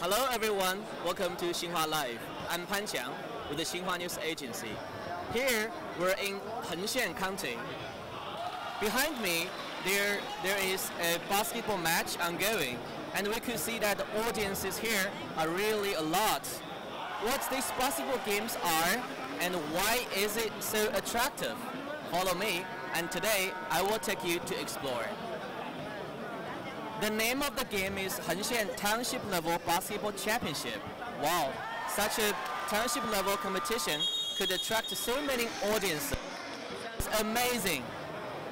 Hello everyone, welcome to Xinhua Live. I'm Pan Qiang with the Xinhua News Agency. Here we're in Hengxian County. Behind me there is a basketball match ongoing, and we could see that the audiences here are really a lot. What these basketball games are and why is it so attractive? Follow me, and today I will take you to explore. The name of the game is Hengxian Township Level Basketball Championship. Wow, such a township level competition could attract so many audiences. It's amazing.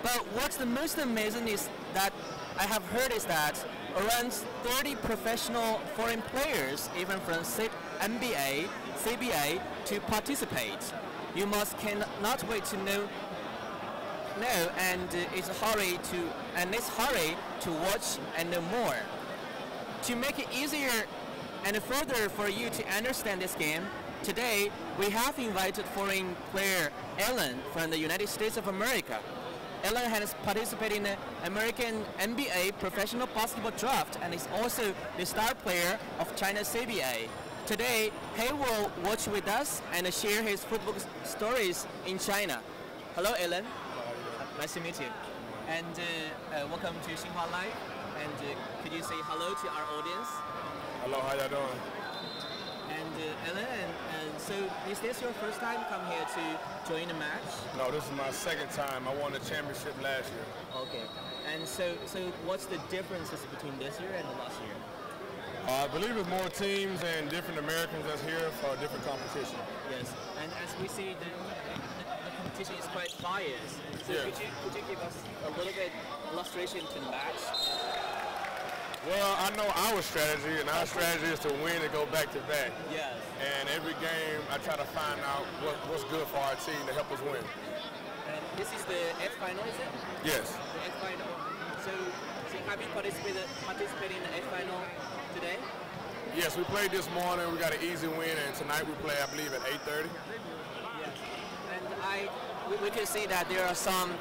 But what's the most amazing is that I have heard is that around 30 professional foreign players, even from NBA, CBA, to participate. You cannot wait to know, and it's hurry to watch and know more. To make it easier and further for you to understand this game, today we have invited foreign player Ellen from the United States of America. Ellen has participated in the American NBA professional basketball draft and is also the star player of China's CBA. Today, he will watch with us and share his football stories in China. Hello, Ellen. Nice to meet you. And welcome to Xinhua Live. And could you say hello to our audience? Hello, how y'all doing? And Ellen, so is this your first time come here to join the match? No, this is my second time. I won the championship last year. Okay. And so what's the differences between this year and the last year? I believe it's more teams and different Americans that's here for a different competition. Yes. And as we see, the competition is quite biased. So yeah. could you give us a little bit illustration to the match? Well, I know our strategy, and our strategy is to win and go back to back. Yes. And every game, I try to find out what's good for our team to help us win. And this is the F final, is it? Yes. The F final. So have you participated in the F final today? Yes, we played this morning. We got an easy win, and tonight we play, I believe, at 8:30. Yes. And we can see that there are some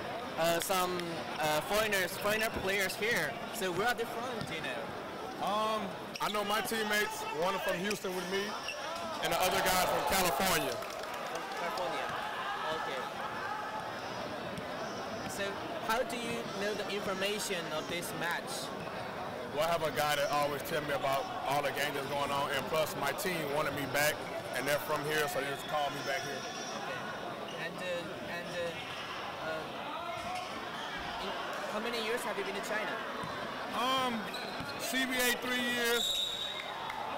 foreigner players here. So where are they from, do you know? I know my teammates, one from Houston with me, and the other guy from California. California. Okay. So how do you know the information of this match? Well, I have a guy that always tell me about all the games that's going on, and plus my team wanted me back, and they're from here, so they just called me back here. Okay. How many years have you been in China? CBA 3 years,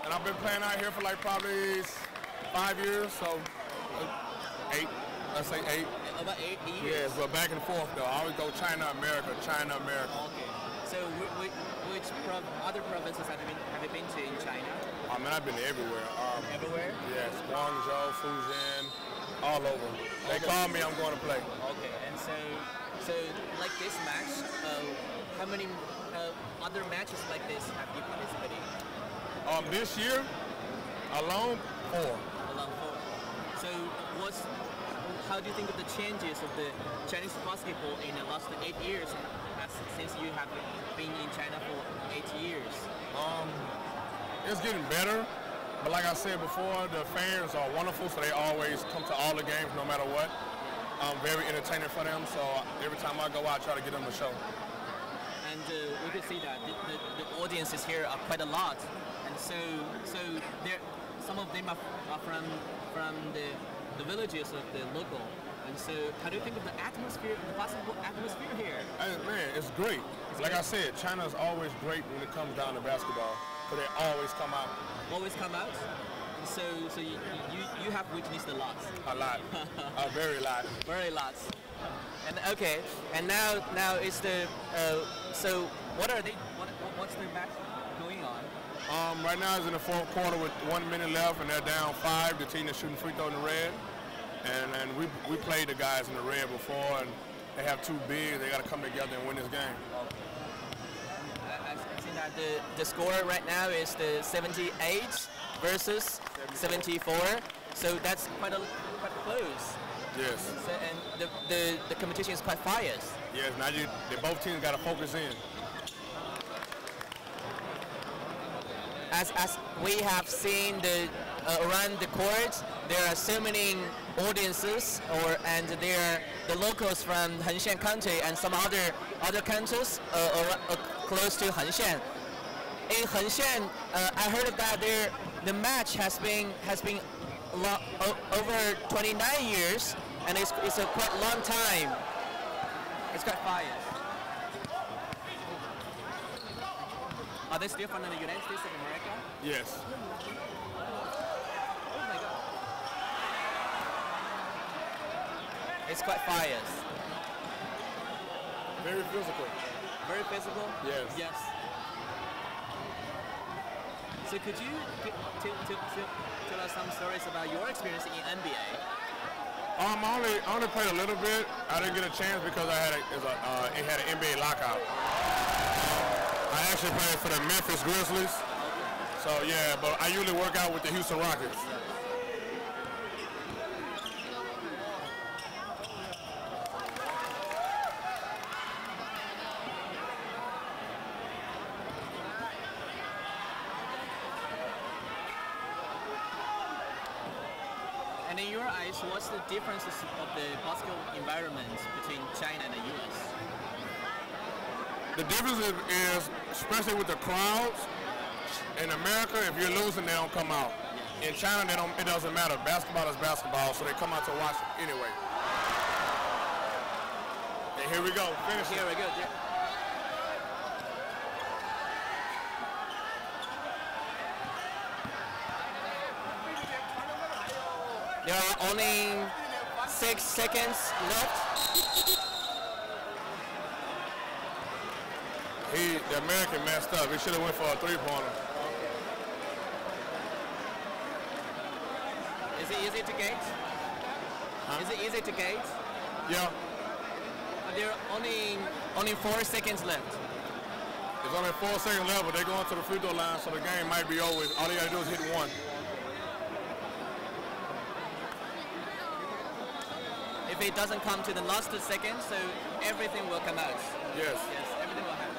and I've been playing out here for like probably 5 years, so 8, let's say 8. About 8 years? Yes, but back and forth though. I always go China, America, China, America. Okay. So which other provinces have you been to in China? I mean, I've been everywhere. Everywhere? Yes, Guangxi, Fujian, all over. They call me, I'm going to play. Okay, and so like this match, how many other matches like this have you participated in? This year, alone, 4. Alone 4. So how do you think of the changes of the Chinese basketball in the last 8 years, since you have been in China for 8 years? It's getting better, but like I said before, the fans are wonderful, so they always come to all the games no matter what. Very entertaining for them, so every time I go out, I try to get them a show. And we can see that the audiences here are quite a lot, and so some of them are from the villages of the local. And so, how do you think of the atmosphere, the basketball atmosphere here? Man, it's great. Like I said, China is always great when it comes down to basketball, because they always come out. Always come out? And so you have witnessed a lot. A lot. A very lot. Very lots. And okay, and now it's the so what's the match going on? Right now it's in the fourth quarter with 1 minute left, and they're down 5. The team that's shooting free throw in the red. And we played the guys in the red before, and they have 2 bigs. They got to come together and win this game. I've seen that the score right now is the 78 versus 74. So that's quite close. Yes. So, and the competition is quite fierce. Yes. Now both teams got to focus in. as we have seen around the court, there are so many audiences, and there are the locals from Hengxian County and some other countries close to Hengxian. In Hengxian, I heard that the match has been over 29 years, and it's a quite long time. It's quite fire. Are they still from the United States of America? Yes. Oh my God. It's quite fires. Very physical. Very physical? Yes. Yes. So could you tell us some stories about your experience in NBA? I only played a little bit. I didn't get a chance because it had an NBA lockout. I actually played for the Memphis Grizzlies. So yeah, but I usually work out with the Houston Rockets. And in your eyes, what's the differences of the basketball environment between China and the US? The difference is, especially with the crowds, in America, if you're losing, they don't come out. In China, it doesn't matter. Basketball is basketball, so they come out to watch it anyway. And here we go, finish it. Here we go. There are only 6 seconds left. The American messed up. He should have went for a three-pointer. Is it easy to gate? Huh? Is it easy to gate? Yeah. But there are only 4 seconds left. There's only 4 seconds left, but they're going to the free throw line, so the game might be over. All they got to do is hit one. If it doesn't come to the last 2 seconds, so everything will come out. Yes. Yes, everything will happen.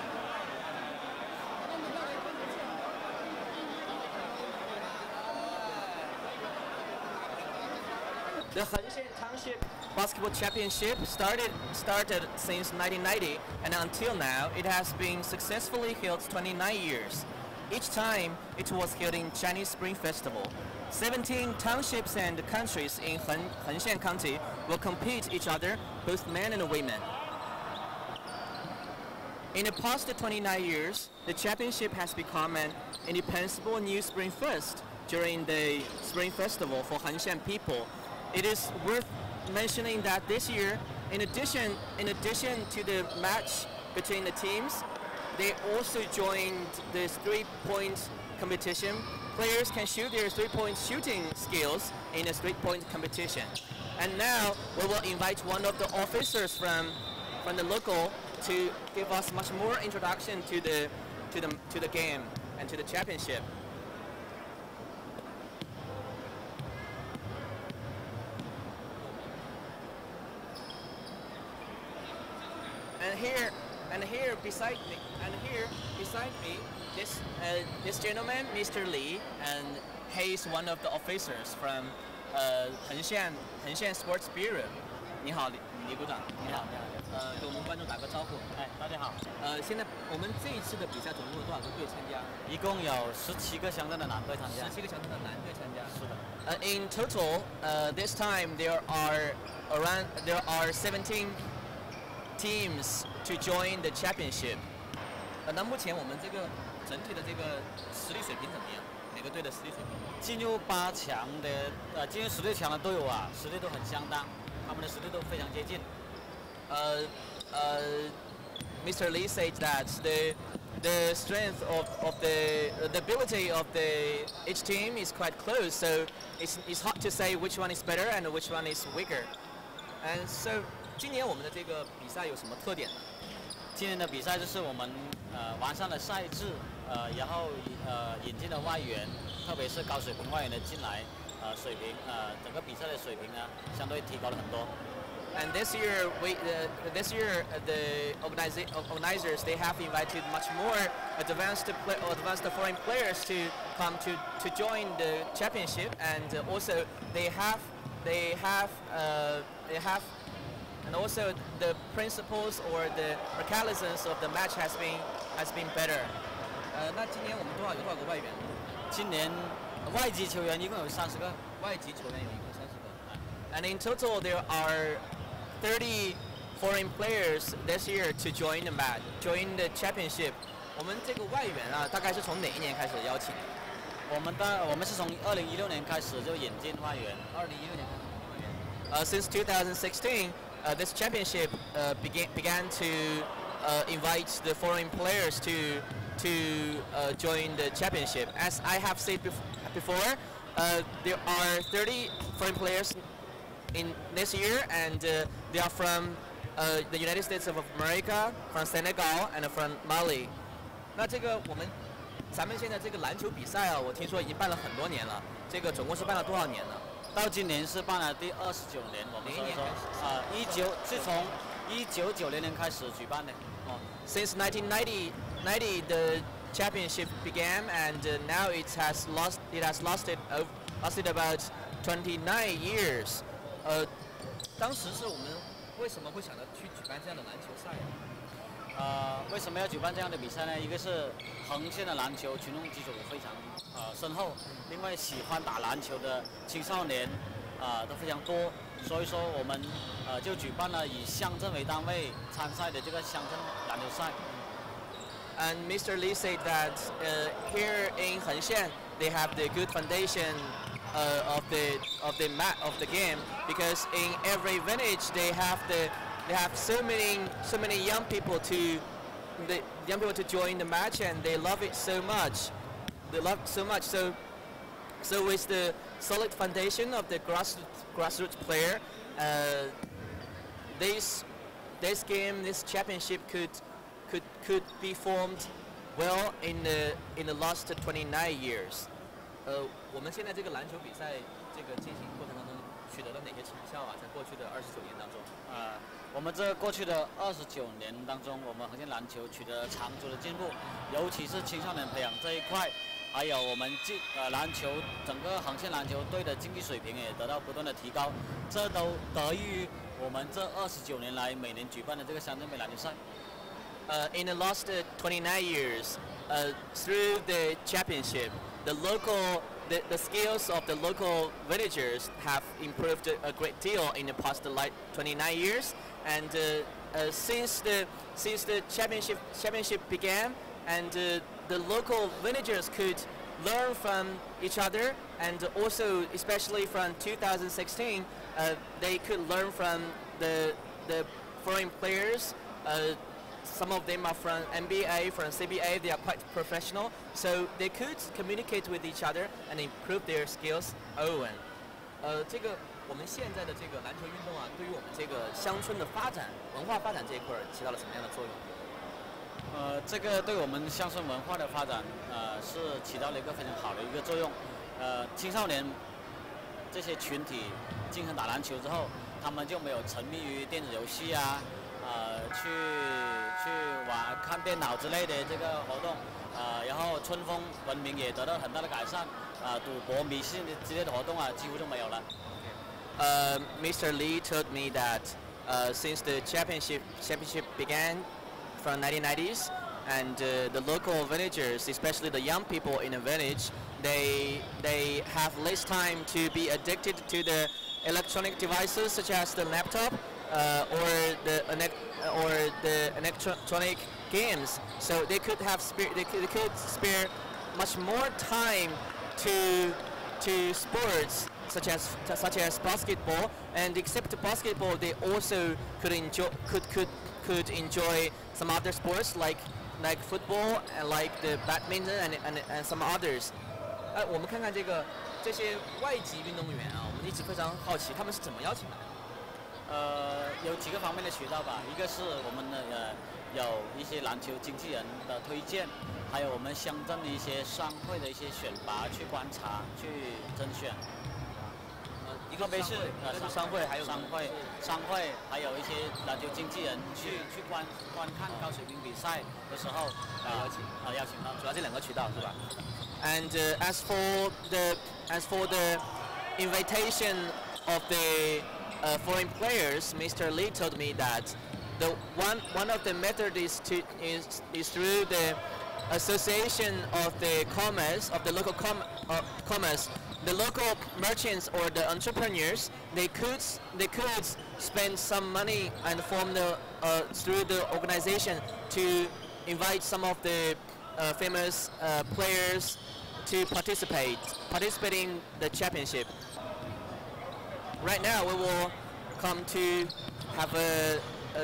The Hengxian Township Basketball Championship started since 1990, and until now, it has been successfully held 29 years. Each time, it was held in Chinese Spring Festival. 17 townships and countries in Hengxian County will compete each other, both men and women. In the past 29 years, the championship has become an indispensable new Spring Fest during the Spring Festival for Hengxian people. It is worth mentioning that this year, in addition to the match between the teams, they also joined the three-point competition. Players can shoot their three-point shooting skills in a three-point competition. And now we will invite one of the officers from the local to give us much more introduction to the game and to the championship. And here beside me, this gentleman, Mr. Li, and he is one of the officers from Hengxian Sports Bureau. 你好，李部长。你好，给我们观众打个招呼。哎，大家好。现在我们这一次的比赛总共有多少个队参加？一共有17个乡镇的男队参加。17个乡镇的男队参加。是的。In total, this time there are 17 teams to join the championship. 那目前我们这个整体的这个实力水平怎么样？每个队的实力水平？进入8强的，进入16强的队伍啊，实力都很相当，他们的实力都非常接近。Mr. Lee said that the strength of the ability of each team is quite close, so it's hard to say which one is better and which one is weaker. And so, 今年我们的这个比赛有什么特点呢？今年的比赛就是我们完善了赛制，然后引进了外援，特别是高水平外援的进来，水平整个比赛的水平呢相对提高了很多。And this year, the organizers they have invited much more advanced foreign players to come to join the championship, and also they have and also the principles or the mechanisms of the match has been better. 那今年我们有多少个外援？今年外籍球员一共有30个。外籍球员有一共30个。And in total there are 30 foreign players this year to join the championship. 我们这个外援啊，大概是从哪一年开始邀请？我们是从2016年开始就引进外援。2016年开始引进外援。Since 2016, this championship began to invite the foreign players to join the championship. As I have said before, there are 30 foreign players in this year, and they are from the United States of America, from Senegal, and from Mali. 那咱们现在这个篮球比赛啊，我听说已经办了很多年了。这个总共是办了多少年了？到今年是办了第29年。我们是从1990年开始举办的。Since 1990, the championship began, and now it has lasted about 29 years. 当时是我们为什么会想到去举办这样的篮球赛呢？为什么要举办这样的比赛呢？一个是横线的篮球群众基础非常深厚，另外喜欢打篮球的青少年都非常多，所以说我们就举办了以乡镇为单位参赛的这个乡镇篮球赛。And Mr. Lee said that here in Hengxian they have the good foundation of the game, because in every village they have so many young people to join the match, and they love it so much. So with the solid foundation of the grassroots player, this championship could be formed well in the last 29 years. 我们现在这个篮球比赛这个进行过程当中取得了哪些成效啊？在过去的29年当中。我们这过去的29年当中，我们横线篮球取得长足的进步，尤其是青少年培养这一块，还有我们篮球整个横线篮球队的竞技水平也得到不断的提高，这都得益于我们这29年来每年举办的这个乡镇杯篮球赛。In the last 29 years, through the championship, the skills of the local villagers have improved a great deal in the past 29 years, and since the championship began, and the local villagers could learn from each other, and also especially from 2016, they could learn from the foreign players. Some of them are from NBA, from CBA. They are quite professional, so they could communicate with each other and improve their skills. 这个我们现在的这个篮球运动啊，对于我们这个乡村的发展、文化发展这一块起到了什么样的作用？这个对我们乡村文化的发展，是起到了一个非常好的一个作用。青少年这些群体经常打篮球之后，他们就没有沉迷于电子游戏啊。去玩看电脑之类的这个活动，然后春风文明也得到很大的改善，赌博迷信之类的活动啊，几乎就没有了。Mr. Lee told me that since the championship began from 1990s, and the local villagers, especially the young people in the village, they have less time to be addicted to the electronic devices such as the laptop. Or the electronic games, so they could spare much more time to sports such as basketball, and except basketball, they also could enjoy some other sports like football and like the badminton and some others. 我们看看这些外籍运动员啊，我们一直非常好奇他们是怎么邀请来的。有几个方面的渠道吧，一个是我们的有一些篮球经纪人的推荐，还有我们乡镇的一些商会的一些选拔，去观察、去甄选。一个是商会，还有商会，还有一些篮球经纪人去观看高水平比赛的时候，邀请到，主要这两个渠道是吧？ And as for the invitation of the foreign players, Mr. Lee told me that the one of the methods is through the association of the commerce of the local commerce. The local merchants or the entrepreneurs, they could spend some money and form through the organization to invite some of the famous players to participate in the championship. Right now we will come to have a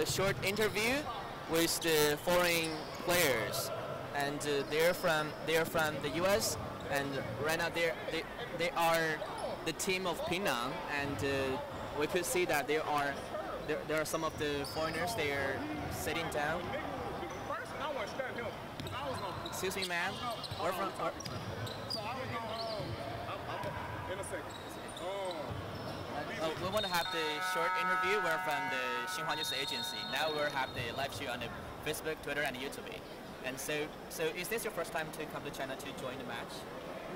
short interview with the foreign players, and they're from the US, and right now they are the team of Penang, and we could see that there are some of the foreigners. They are sitting down. Excuse me, ma'am. Where from? We want to have the short interview. We're from the Xinhua News Agency. Now we'll have the live stream on the Facebook, Twitter, and YouTube. And so is this your first time to come to China to join the match?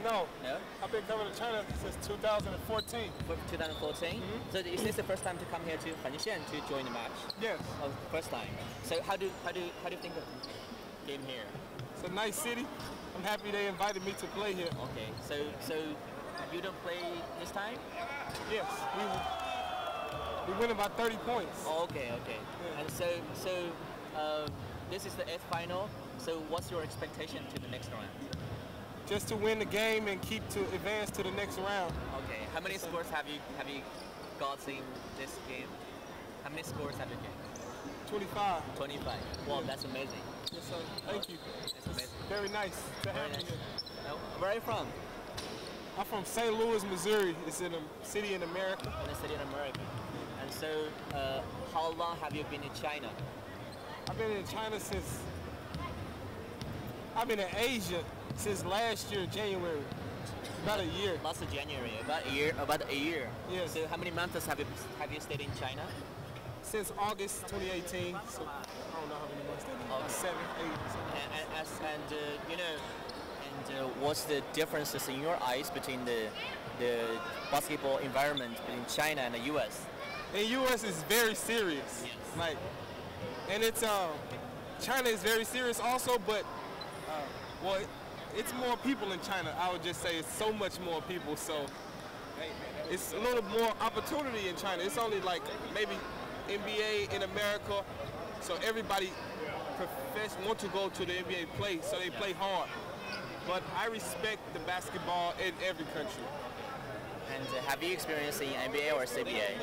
No. No? I've been coming to China since 2014. 2014? Mm-hmm. So is this the first time to come here to Hengxian to join the match? Yes. Oh, first time. So how do you think of the game here? It's a nice city. I'm happy they invited me to play here. Okay. So you don't play this time? Yes. We win about 30 points. Oh, okay. Yeah. And so this is the 8th final. So what's your expectation to the next round? Just to win the game and keep to advance to the next round. Okay. How many scores have you got in this game? How many scores have you got? 25. 25. Wow, that's amazing. Yes, sir. Thank you. It's amazing. Very nice to have you here. Where are you from? I'm from St. Louis, Missouri. It's in a city in America. In a city in America. And so, how long have you been in China? I've been in China since. I've been in Asia since last year, January. About a year. Last January, about a year. Yes. So how many months have you stayed in China? Since August 2018. So I don't know how many months that is. 7, 8. And what's the differences in your eyes between the basketball environment between China and the U.S.? The U.S. is very serious. Yes. Like, and it's China is very serious also, but well, it's more people in China. I would just say it's so much more people, so it's a little more opportunity in China. It's only like maybe NBA in America, so everybody want to go to the NBA play, so they play hard. But I respect the basketball in every country. And have you experienced in NBA or CBA?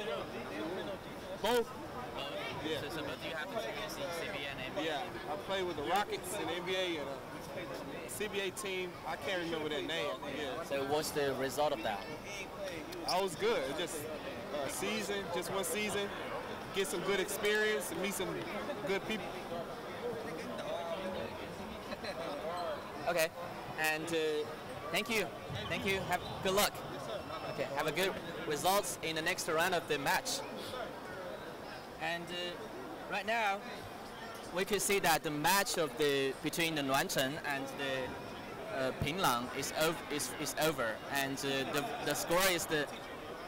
Both. Yeah. So both you have experience in CBA and NBA? Yeah, I played with the Rockets in the NBA and a CBA team. I can't remember their name. Yeah. So what's the result of that? I was good. Just one season, get some good experience, and meet some good people. Okay, and thank you. Have good luck. Okay, have a good results in the next round of the match. And right now, we can see that the match between the Nuancheng and the Pinglang is over, and the score is the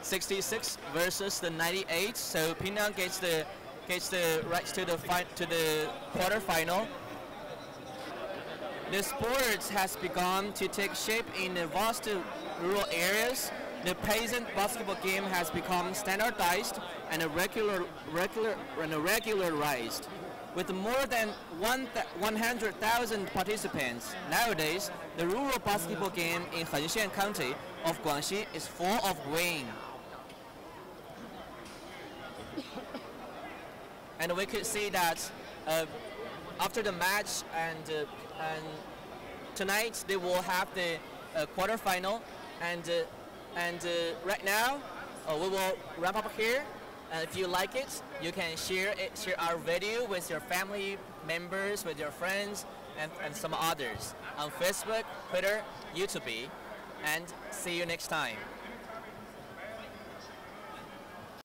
66 versus the 98. So Penang gets the rights to the quarterfinal. The sport has begun to take shape in the vast rural areas. The peasant basketball game has become standardized and regularized. With more than 100,000 participants, nowadays, the rural basketball game in Hengxian County of Guangxi is full of green. And we could see that after the match and tonight they will have the quarterfinal, and right now we will wrap up here. If you like it, you can share our video with your family members, with your friends, and some others on Facebook, Twitter, YouTube, and see you next time.